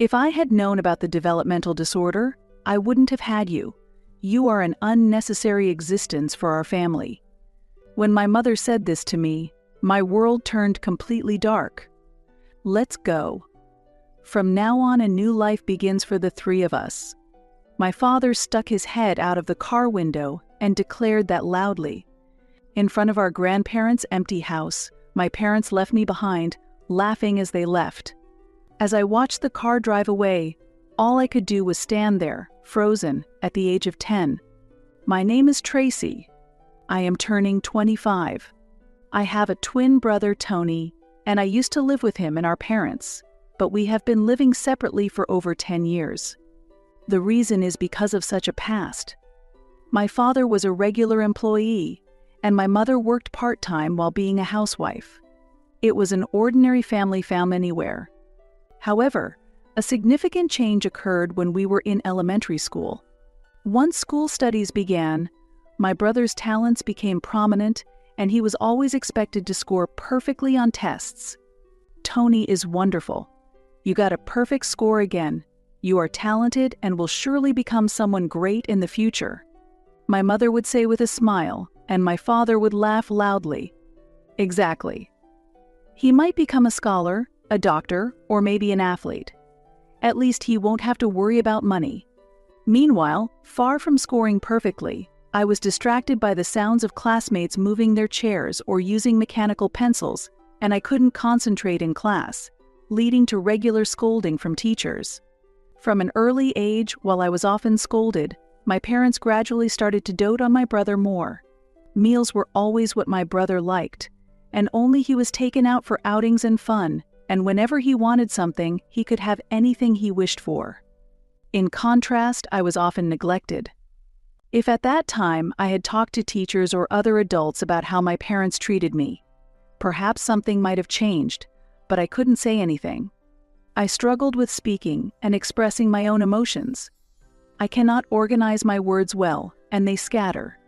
If I had known about the developmental disorder, I wouldn't have had you. You are an unnecessary existence for our family." When my mother said this to me, my world turned completely dark. Let's go. From now on, a new life begins for the three of us. My father stuck his head out of the car window and declared that loudly. In front of our grandparents' empty house, my parents left me behind, laughing as they left. As I watched the car drive away, all I could do was stand there, frozen, at the age of 10. My name is Tracy. I am turning 25. I have a twin brother, Tony, and I used to live with him and our parents, but we have been living separately for over 10 years. The reason is because of such a past. My father was a regular employee, and my mother worked part-time while being a housewife. It was an ordinary family found anywhere. However, a significant change occurred when we were in elementary school. Once school studies began, my brother's talents became prominent, and he was always expected to score perfectly on tests. "Tony is wonderful. You got a perfect score again. You are talented and will surely become someone great in the future," my mother would say with a smile, and my father would laugh loudly. Exactly. He might become a scholar, a doctor, or maybe an athlete. At least he won't have to worry about money. Meanwhile, far from scoring perfectly, I was distracted by the sounds of classmates moving their chairs or using mechanical pencils, and I couldn't concentrate in class, leading to regular scolding from teachers. From an early age, while I was often scolded, my parents gradually started to dote on my brother more. Meals were always what my brother liked, and only he was taken out for outings and fun, and whenever he wanted something, he could have anything he wished for. In contrast, I was often neglected. If at that time I had talked to teachers or other adults about how my parents treated me, perhaps something might have changed, but I couldn't say anything. I struggled with speaking and expressing my own emotions. I cannot organize my words well, and they scatter.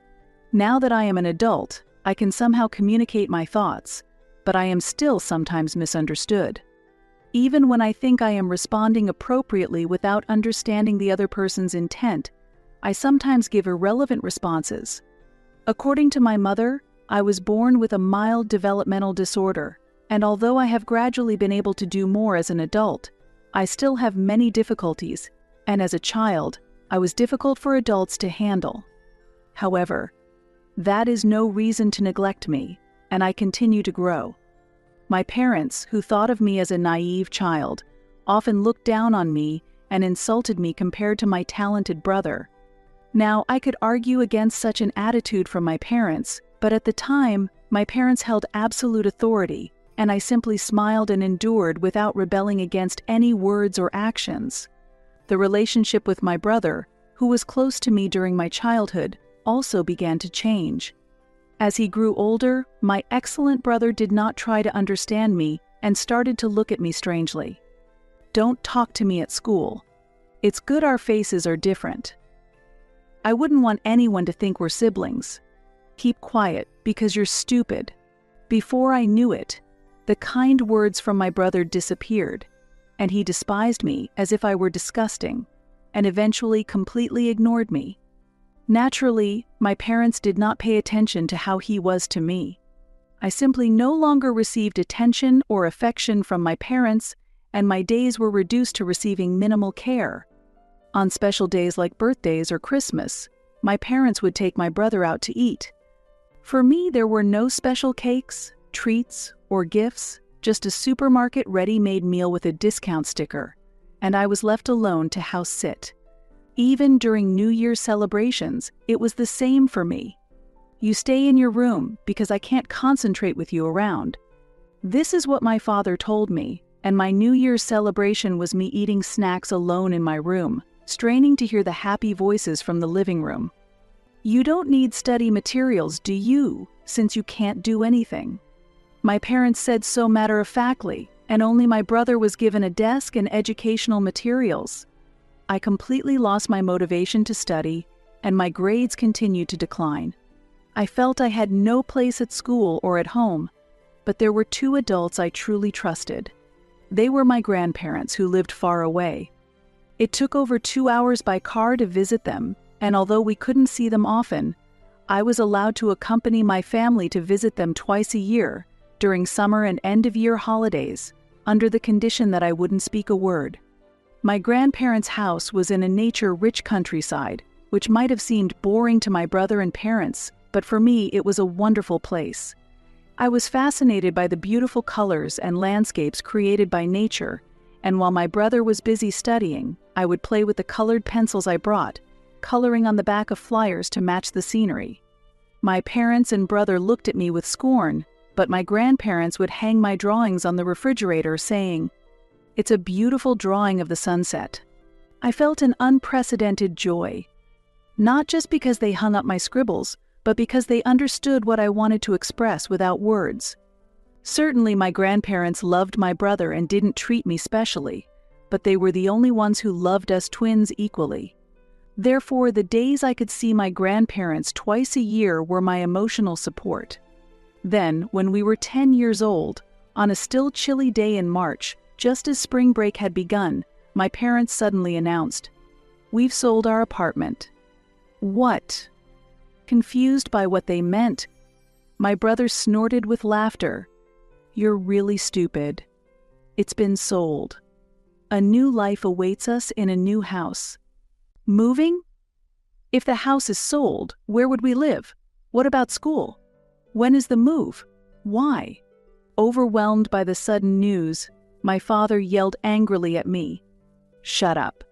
Now that I am an adult, I can somehow communicate my thoughts, but I am still sometimes misunderstood. Even when I think I am responding appropriately without understanding the other person's intent, I sometimes give irrelevant responses. According to my mother, I was born with a mild developmental disorder, and although I have gradually been able to do more as an adult, I still have many difficulties, and as a child, I was difficult for adults to handle. However, that is no reason to neglect me, and I continue to grow. My parents, who thought of me as a naive child, often looked down on me and insulted me compared to my talented brother. Now, I could argue against such an attitude from my parents, but at the time, my parents held absolute authority, and I simply smiled and endured without rebelling against any words or actions. The relationship with my brother, who was close to me during my childhood, also began to change. As he grew older, my excellent brother did not try to understand me and started to look at me strangely. "Don't talk to me at school. It's good our faces are different. I wouldn't want anyone to think we're siblings. Keep quiet, because you're stupid." Before I knew it, the kind words from my brother disappeared, and he despised me as if I were disgusting, and eventually completely ignored me. Naturally, my parents did not pay attention to how he was to me. I simply no longer received attention or affection from my parents, and my days were reduced to receiving minimal care. On special days like birthdays or Christmas, my parents would take my brother out to eat. For me, there were no special cakes, treats, or gifts, just a supermarket ready-made meal with a discount sticker, and I was left alone to house sit. Even during New Year's celebrations, it was the same for me. "You stay in your room because I can't concentrate with you around." This is what my father told me, and my New Year's celebration was me eating snacks alone in my room, straining to hear the happy voices from the living room. "You don't need study materials, do you, since you can't do anything?" My parents said so matter-of-factly, and only my brother was given a desk and educational materials. I completely lost my motivation to study, and my grades continued to decline. I felt I had no place at school or at home, but there were two adults I truly trusted. They were my grandparents who lived far away. It took over 2 hours by car to visit them, and although we couldn't see them often, I was allowed to accompany my family to visit them twice a year, during summer and end-of-year holidays, under the condition that I wouldn't speak a word. My grandparents' house was in a nature-rich countryside, which might have seemed boring to my brother and parents, but for me it was a wonderful place. I was fascinated by the beautiful colors and landscapes created by nature, and while my brother was busy studying, I would play with the colored pencils I brought, coloring on the back of flyers to match the scenery. My parents and brother looked at me with scorn, but my grandparents would hang my drawings on the refrigerator saying, "It's a beautiful drawing of the sunset." I felt an unprecedented joy. Not just because they hung up my scribbles, but because they understood what I wanted to express without words. Certainly my grandparents loved my brother and didn't treat me specially, but they were the only ones who loved us twins equally. Therefore, the days I could see my grandparents twice a year were my emotional support. Then, when we were 10 years old, on a still chilly day in March, just as spring break had begun, my parents suddenly announced, "We've sold our apartment." What? Confused by what they meant, my brother snorted with laughter. "You're really stupid. It's been sold. A new life awaits us in a new house." Moving? If the house is sold, where would we live? What about school? When is the move? Why? Overwhelmed by the sudden news, my father yelled angrily at me, "Shut up.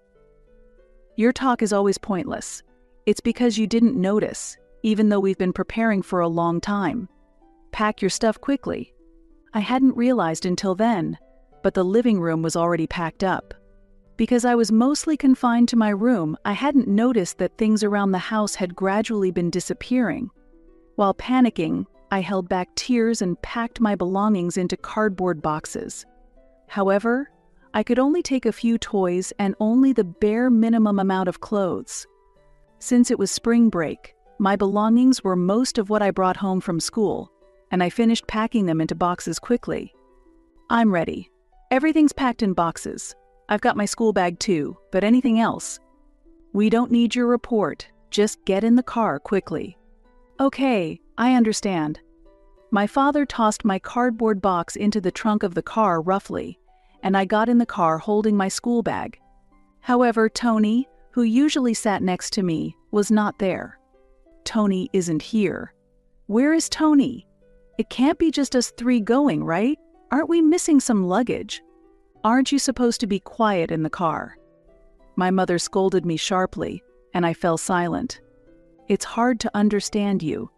Your talk is always pointless. It's because you didn't notice, even though we've been preparing for a long time. Pack your stuff quickly." I hadn't realized until then, but the living room was already packed up. Because I was mostly confined to my room, I hadn't noticed that things around the house had gradually been disappearing. While panicking, I held back tears and packed my belongings into cardboard boxes. However, I could only take a few toys and only the bare minimum amount of clothes. Since it was spring break, my belongings were most of what I brought home from school, and I finished packing them into boxes quickly. "I'm ready. Everything's packed in boxes. I've got my school bag too, but anything else?" "We don't need your report. Just get in the car quickly." "Okay, I understand." My father tossed my cardboard box into the trunk of the car roughly, and I got in the car holding my school bag. However, Tony, who usually sat next to me, was not there. Tony isn't here. Where is Tony? It can't be just us three going, right? Aren't we missing some luggage? "Aren't you supposed to be quiet in the car?" My mother scolded me sharply, and I fell silent. "It's hard to understand you.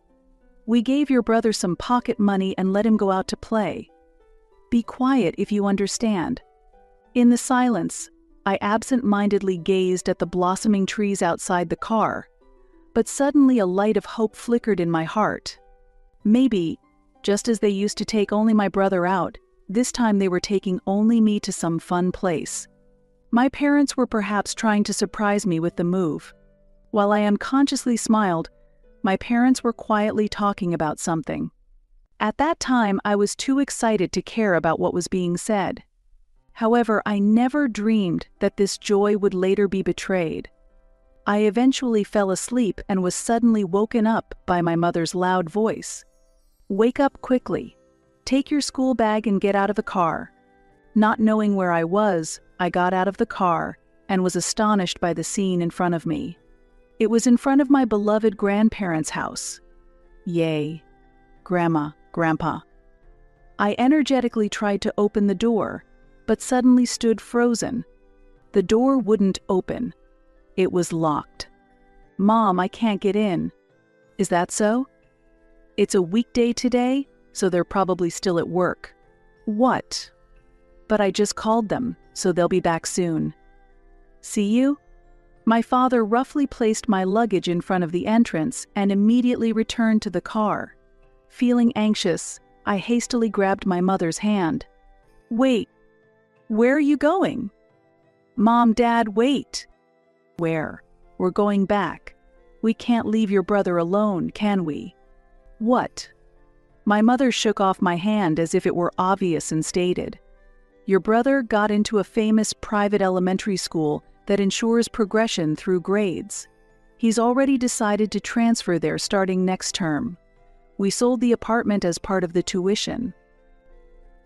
We gave your brother some pocket money and let him go out to play. Be quiet if you understand." In the silence, I absent-mindedly gazed at the blossoming trees outside the car, but suddenly a light of hope flickered in my heart. Maybe, just as they used to take only my brother out, this time they were taking only me to some fun place. My parents were perhaps trying to surprise me with the move. While I unconsciously smiled, my parents were quietly talking about something. At that time, I was too excited to care about what was being said. However, I never dreamed that this joy would later be betrayed. I eventually fell asleep and was suddenly woken up by my mother's loud voice. "Wake up quickly. Take your school bag and get out of the car." Not knowing where I was, I got out of the car and was astonished by the scene in front of me. It was in front of my beloved grandparents' house. Yay. Grandma, Grandpa. I energetically tried to open the door, but suddenly stood frozen. The door wouldn't open. It was locked. "Mom, I can't get in." "Is that so?" "It's a weekday today, so they're probably still at work." "What?" "But I just called them, so they'll be back soon." "See you?" My father roughly placed my luggage in front of the entrance and immediately returned to the car. Feeling anxious, I hastily grabbed my mother's hand. "Wait, where are you going?" "Mom, Dad, wait." "Where? We're going back. We can't leave your brother alone, can we?" "What?" My mother shook off my hand as if it were obvious and stated, Your brother got into a famous private elementary school that ensures progression through grades. He's already decided to transfer there starting next term. We sold the apartment as part of the tuition,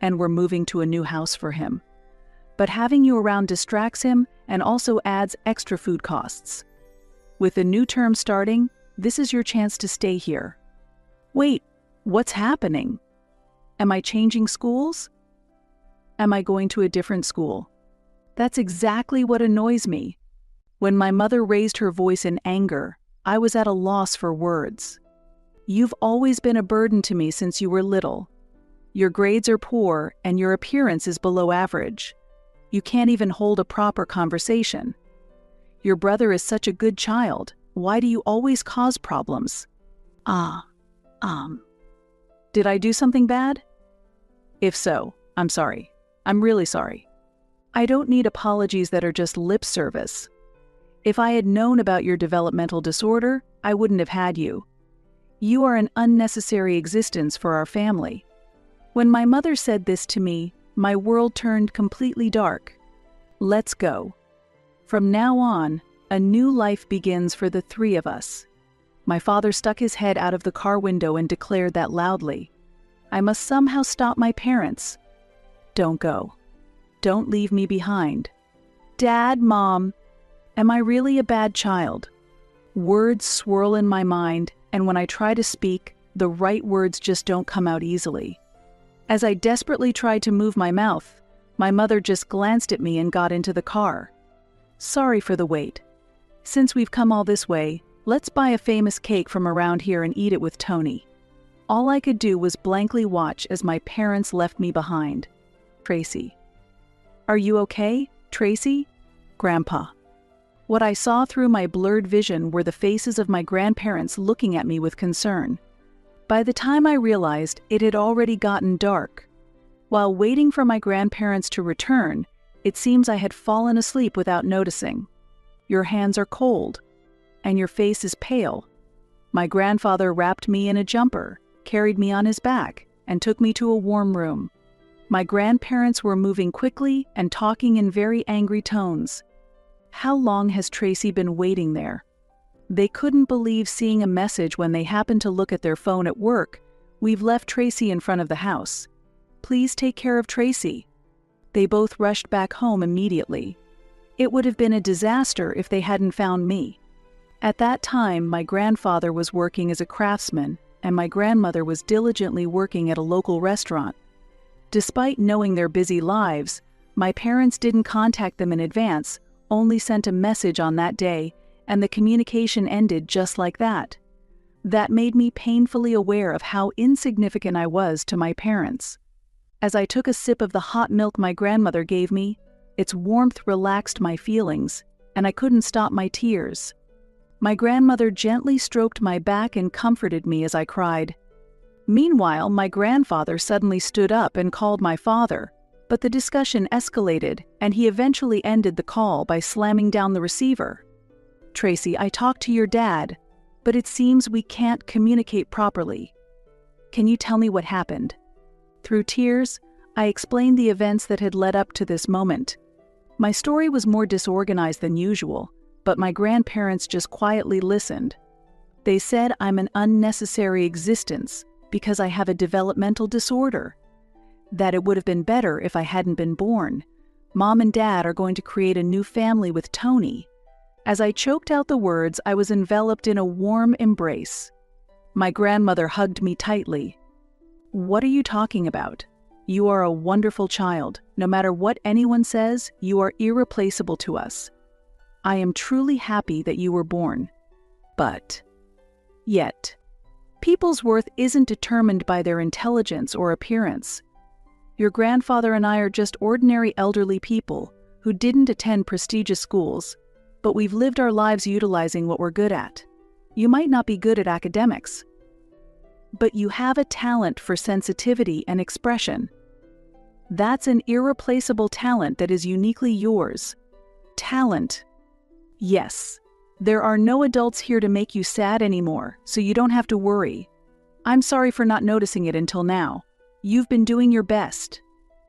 and we're moving to a new house for him. But having you around distracts him and also adds extra food costs. With the new term starting, this is your chance to stay here. Wait, what's happening? Am I changing schools? Am I going to a different school? That's exactly what annoys me. When my mother raised her voice in anger, I was at a loss for words. You've always been a burden to me since you were little. Your grades are poor and your appearance is below average. You can't even hold a proper conversation. Your brother is such a good child. Why do you always cause problems? Did I do something bad? If so, I'm sorry. I'm really sorry. I don't need apologies that are just lip service. If I had known about your developmental disorder, I wouldn't have had you. You are an unnecessary existence for our family. When my mother said this to me, my world turned completely dark. Let's go. From now on, a new life begins for the three of us. My father stuck his head out of the car window and declared that loudly. I must somehow stop my parents. Don't go. Don't leave me behind. Dad, Mom, am I really a bad child? Words swirl in my mind, and when I try to speak, the right words just don't come out easily. As I desperately tried to move my mouth, my mother just glanced at me and got into the car. Sorry for the wait. Since we've come all this way, let's buy a famous cake from around here and eat it with Tony. All I could do was blankly watch as my parents left me behind. Tracy. Are you okay, Tracy? Grandpa. What I saw through my blurred vision were the faces of my grandparents looking at me with concern. By the time I realized, it had already gotten dark. While waiting for my grandparents to return, it seems I had fallen asleep without noticing. Your hands are cold, and your face is pale. My grandfather wrapped me in a jumper, carried me on his back, and took me to a warm room. My grandparents were moving quickly and talking in very angry tones. How long has Tracy been waiting there? They couldn't believe seeing a message when they happened to look at their phone at work. We've left Tracy in front of the house. Please take care of Tracy. They both rushed back home immediately. It would have been a disaster if they hadn't found me. At that time, my grandfather was working as a craftsman, and my grandmother was diligently working at a local restaurant. Despite knowing their busy lives, my parents didn't contact them in advance, only sent a message on that day, and the communication ended just like that. That made me painfully aware of how insignificant I was to my parents. As I took a sip of the hot milk my grandmother gave me, its warmth relaxed my feelings, and I couldn't stop my tears. My grandmother gently stroked my back and comforted me as I cried. Meanwhile, my grandfather suddenly stood up and called my father, but the discussion escalated, and he eventually ended the call by slamming down the receiver. Tracy, I talked to your dad, but it seems we can't communicate properly. Can you tell me what happened? Through tears, I explained the events that had led up to this moment. My story was more disorganized than usual, but my grandparents just quietly listened. They said I'm an unnecessary existence because I have a developmental disorder. That it would have been better if I hadn't been born. Mom and Dad are going to create a new family with Tony. As I choked out the words, I was enveloped in a warm embrace. My grandmother hugged me tightly. What are you talking about? You are a wonderful child. No matter what anyone says, you are irreplaceable to us. I am truly happy that you were born. Yet, people's worth isn't determined by their intelligence or appearance. Your grandfather and I are just ordinary elderly people who didn't attend prestigious schools, but we've lived our lives utilizing what we're good at. You might not be good at academics, but you have a talent for sensitivity and expression. That's an irreplaceable talent that is uniquely yours. Talent. Yes, there are no adults here to make you sad anymore, so you don't have to worry. I'm sorry for not noticing it until now. You've been doing your best.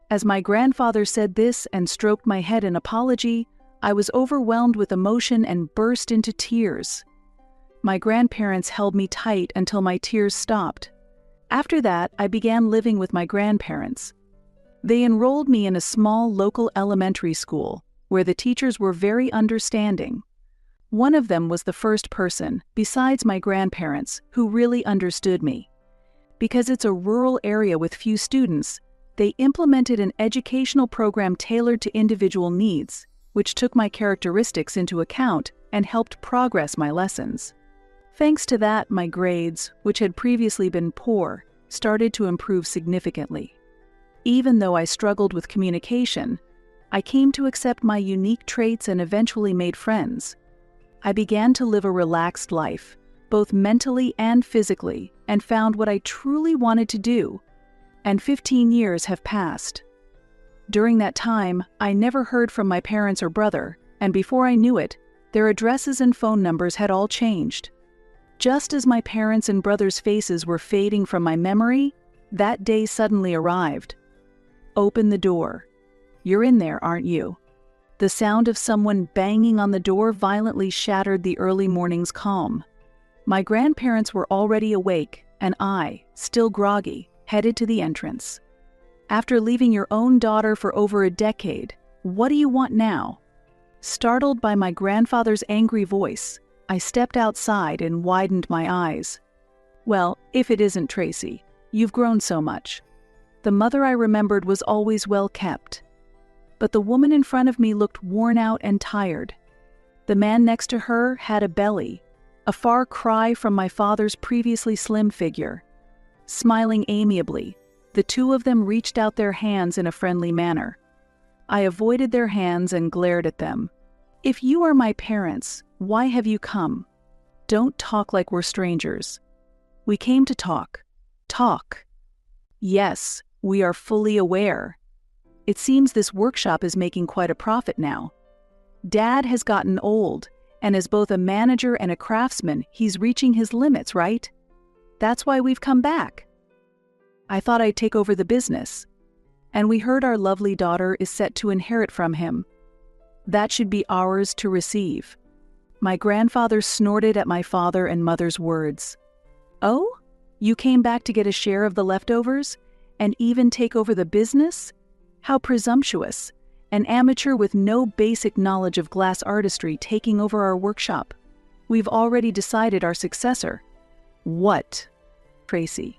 As my grandfather said this and stroked my head in apology, I was overwhelmed with emotion and burst into tears. My grandparents held me tight until my tears stopped. After that, I began living with my grandparents. They enrolled me in a small local elementary school, where the teachers were very understanding. One of them was the first person, besides my grandparents, who really understood me. Because it's a rural area with few students, they implemented an educational program tailored to individual needs, which took my characteristics into account and helped progress my lessons. Thanks to that, my grades, which had previously been poor, started to improve significantly. Even though I struggled with communication, I came to accept my unique traits and eventually made friends. I began to live a relaxed life, both mentally and physically, and found what I truly wanted to do. And 15 years have passed. During that time, I never heard from my parents or brother, and before I knew it, their addresses and phone numbers had all changed. Just as my parents' and brothers' faces were fading from my memory, that day suddenly arrived. Open the door. You're in there, aren't you? The sound of someone banging on the door violently shattered the early morning's calm. My grandparents were already awake, and I, still groggy, headed to the entrance. After leaving your own daughter for over a decade, what do you want now? Startled by my grandfather's angry voice, I stepped outside and widened my eyes. Well, if it isn't Tracy, you've grown so much. The mother I remembered was always well kept. But the woman in front of me looked worn out and tired. The man next to her had a belly, a far cry from my father's previously slim figure. Smiling amiably, the two of them reached out their hands in a friendly manner. I avoided their hands and glared at them. If you are my parents, why have you come? Don't talk like we're strangers. We came to talk. Talk. Yes, we are fully aware. It seems this workshop is making quite a profit now. Dad has gotten old, and as both a manager and a craftsman, he's reaching his limits, right? That's why we've come back. I thought I'd take over the business. And we heard our lovely daughter is set to inherit from him. That should be ours to receive. My grandfather snorted at my father and mother's words. Oh? You came back to get a share of the leftovers? And even take over the business? How presumptuous. An amateur with no basic knowledge of glass artistry taking over our workshop. We've already decided our successor. What? Tracy.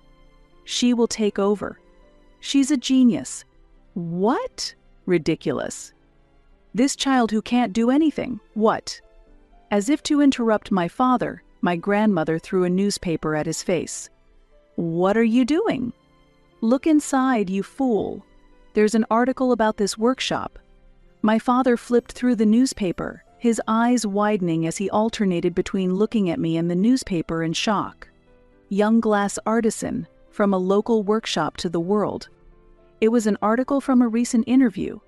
She will take over. She's a genius. What? Ridiculous. This child who can't do anything. What? As if to interrupt my father, my grandmother threw a newspaper at his face. What are you doing? Look inside, you fool. There's an article about this workshop. My father flipped through the newspaper, his eyes widening as he alternated between looking at me and the newspaper in shock. Young glass artisan, from a local workshop to the world. It was an article from a recent interview.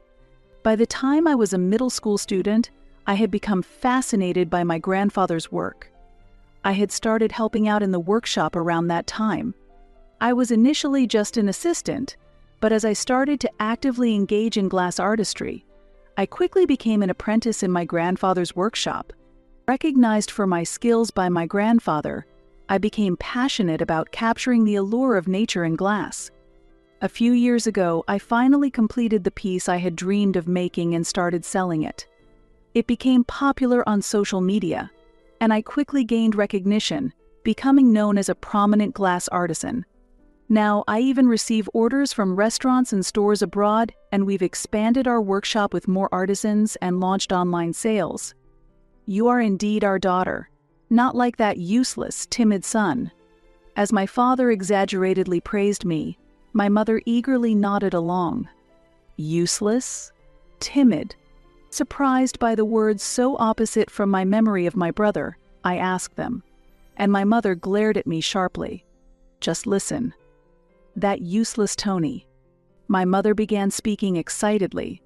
By the time I was a middle school student, I had become fascinated by my grandfather's work. I had started helping out in the workshop around that time. I was initially just an assistant, but as I started to actively engage in glass artistry, I quickly became an apprentice in my grandfather's workshop. Recognized for my skills by my grandfather, I became passionate about capturing the allure of nature in glass. A few years ago, I finally completed the piece I had dreamed of making and started selling it. It became popular on social media, and I quickly gained recognition, becoming known as a prominent glass artisan. Now, I even receive orders from restaurants and stores abroad, and we've expanded our workshop with more artisans and launched online sales. You are indeed our daughter, not like that useless, timid son. As my father exaggeratedly praised me, my mother eagerly nodded along. Useless? Timid? Surprised by the words so opposite from my memory of my brother, I asked them, and my mother glared at me sharply. Just listen. That useless Tony. My mother began speaking excitedly.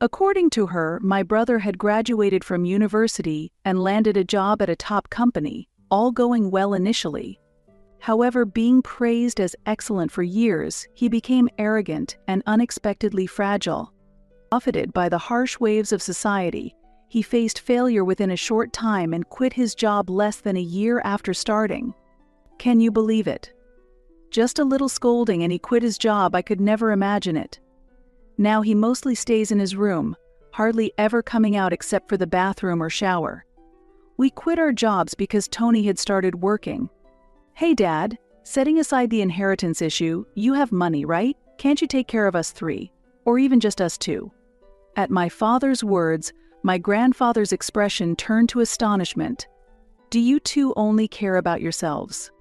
According to her, my brother had graduated from university and landed a job at a top company, all going well initially. However, being praised as excellent for years, he became arrogant and unexpectedly fragile. Buffeted by the harsh waves of society, he faced failure within a short time and quit his job less than a year after starting. Can you believe it? Just a little scolding and he quit his job. I could never imagine it. Now he mostly stays in his room, hardly ever coming out except for the bathroom or shower. We quit our jobs because Tony had started working. Hey Dad, setting aside the inheritance issue, you have money, right? Can't you take care of us three? Or even just us two? At my father's words, my grandfather's expression turned to astonishment. Do you two only care about yourselves?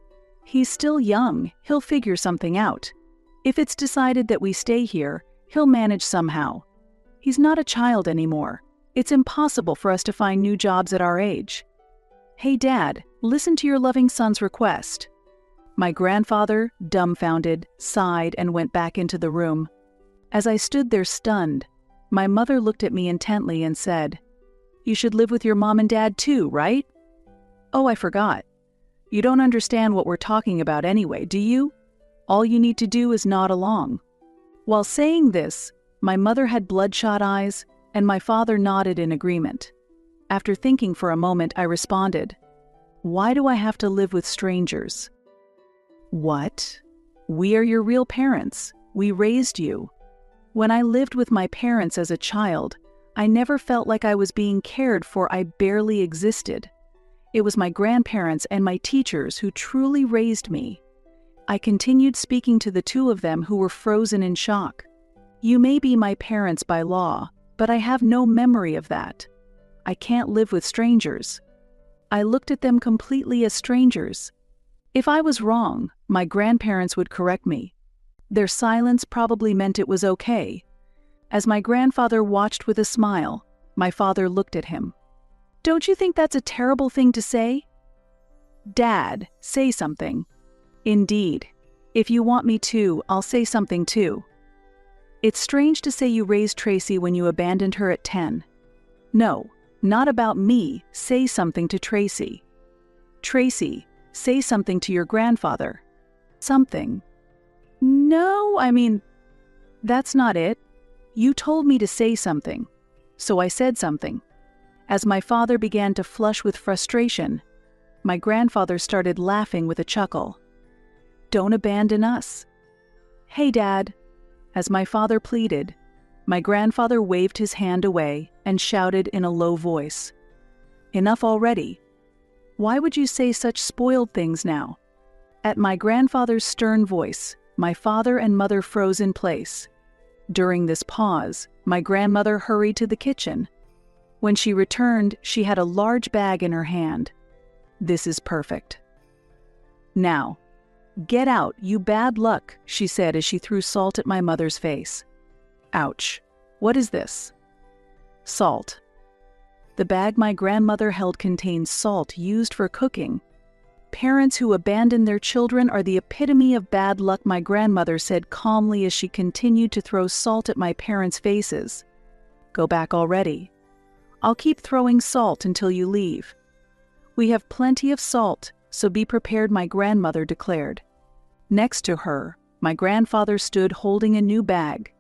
He's still young, he'll figure something out. If it's decided that we stay here, he'll manage somehow. He's not a child anymore. It's impossible for us to find new jobs at our age. Hey Dad, listen to your loving son's request. My grandfather, dumbfounded, sighed and went back into the room. As I stood there stunned, my mother looked at me intently and said, "You should live with your mom and dad too, right?" Oh, I forgot. You don't understand what we're talking about anyway, do you? All you need to do is nod along. While saying this, my mother had bloodshot eyes, and my father nodded in agreement. After thinking for a moment, I responded, "Why do I have to live with strangers?" What? We are your real parents. We raised you. When I lived with my parents as a child, I never felt like I was being cared for. I barely existed. It was my grandparents and my teachers who truly raised me. I continued speaking to the two of them who were frozen in shock. You may be my parents by law, but I have no memory of that. I can't live with strangers. I looked at them completely as strangers. If I was wrong, my grandparents would correct me. Their silence probably meant it was okay. As my grandfather watched with a smile, my father looked at him. "Don't you think that's a terrible thing to say?" "Dad, say something." "Indeed. If you want me to, I'll say something too. It's strange to say you raised Tracy when you abandoned her at 10. No, not about me. Say something to Tracy. Tracy, say something to your grandfather. Something." "No, that's not it. You told me to say something, so I said something." As my father began to flush with frustration, my grandfather started laughing with a chuckle. "Don't abandon us." "Hey, Dad." As my father pleaded, my grandfather waved his hand away and shouted in a low voice, "Enough already. Why would you say such spoiled things now?" At my grandfather's stern voice, my father and mother froze in place. During this pause, my grandmother hurried to the kitchen. When she returned, she had a large bag in her hand. "This is perfect. Now, get out, you bad luck," she said as she threw salt at my mother's face. "Ouch. What is this?" "Salt." The bag my grandmother held contained salt used for cooking. "Parents who abandon their children are the epitome of bad luck," my grandmother said calmly as she continued to throw salt at my parents' faces. "Go back already. I'll keep throwing salt until you leave." "We have plenty of salt, so be prepared," my grandmother declared. Next to her, my grandfather stood holding a new bag.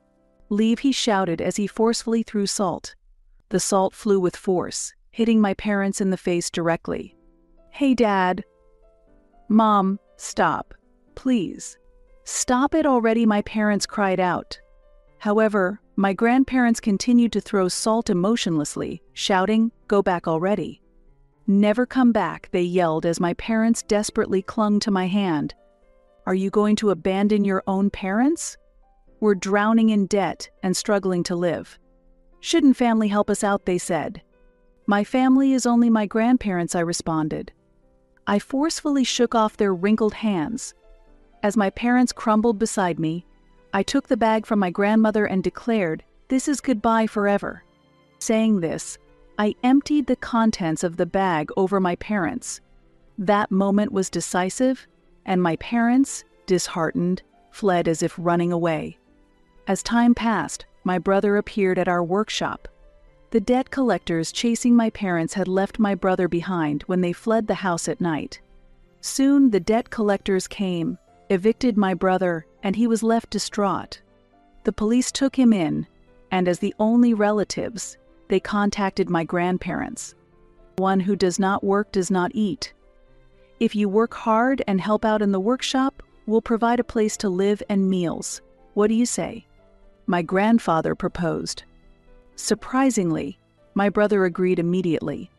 "Leave," he shouted as he forcefully threw salt. The salt flew with force, hitting my parents in the face directly. "Hey, Dad." "Mom, stop. Please. Stop it already," my parents cried out. However, my grandparents continued to throw salt emotionlessly, shouting, "Go back already." "Never come back," they yelled as my parents desperately clung to my hand. "Are you going to abandon your own parents? We're drowning in debt and struggling to live. Shouldn't family help us out?" they said. "My family is only my grandparents," I responded. I forcefully shook off their wrinkled hands. As my parents crumbled beside me, I took the bag from my grandmother and declared, "This is goodbye forever." Saying this, I emptied the contents of the bag over my parents. That moment was decisive, and my parents, disheartened, fled as if running away. As time passed, my brother appeared at our workshop. The debt collectors chasing my parents had left my brother behind when they fled the house at night. Soon the debt collectors came, evicted my brother, and he was left distraught. The police took him in, and as the only relatives, they contacted my grandparents. One who does not work does not eat. If you work hard and help out in the workshop, we'll provide a place to live and meals. What do you say? My grandfather proposed. Surprisingly, my brother agreed immediately.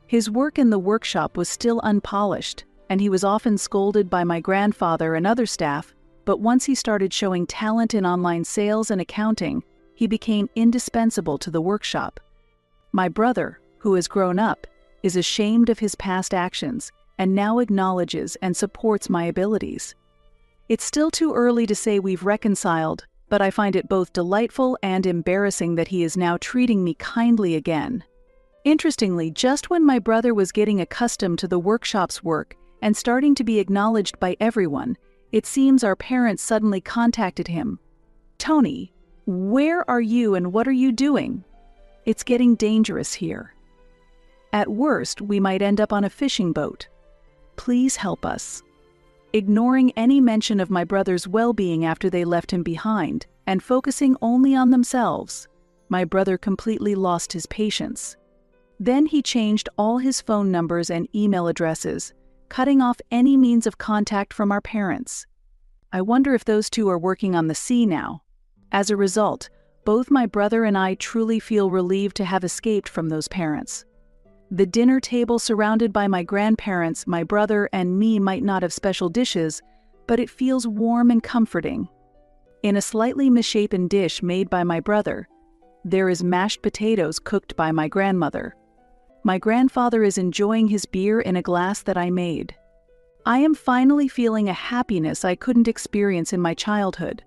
His work in the workshop was still unpolished, and he was often scolded by my grandfather and other staff, but once he started showing talent in online sales and accounting, he became indispensable to the workshop. My brother, who has grown up, is ashamed of his past actions and now acknowledges and supports my abilities. It's still too early to say we've reconciled, but I find it both delightful and embarrassing that he is now treating me kindly again. Interestingly, just when my brother was getting accustomed to the workshop's work and starting to be acknowledged by everyone, it seems our parents suddenly contacted him. "Tony, where are you and what are you doing? It's getting dangerous here. At worst, we might end up on a fishing boat. Please help us." Ignoring any mention of my brother's well-being after they left him behind and focusing only on themselves, my brother completely lost his patience. Then he changed all his phone numbers and email addresses, cutting off any means of contact from our parents. I wonder if those two are working on the sea now. As a result, both my brother and I truly feel relieved to have escaped from those parents. The dinner table surrounded by my grandparents, my brother, and me might not have special dishes, but it feels warm and comforting. In a slightly misshapen dish made by my brother, there is mashed potatoes cooked by my grandmother. My grandfather is enjoying his beer in a glass that I made. I am finally feeling a happiness I couldn't experience in my childhood.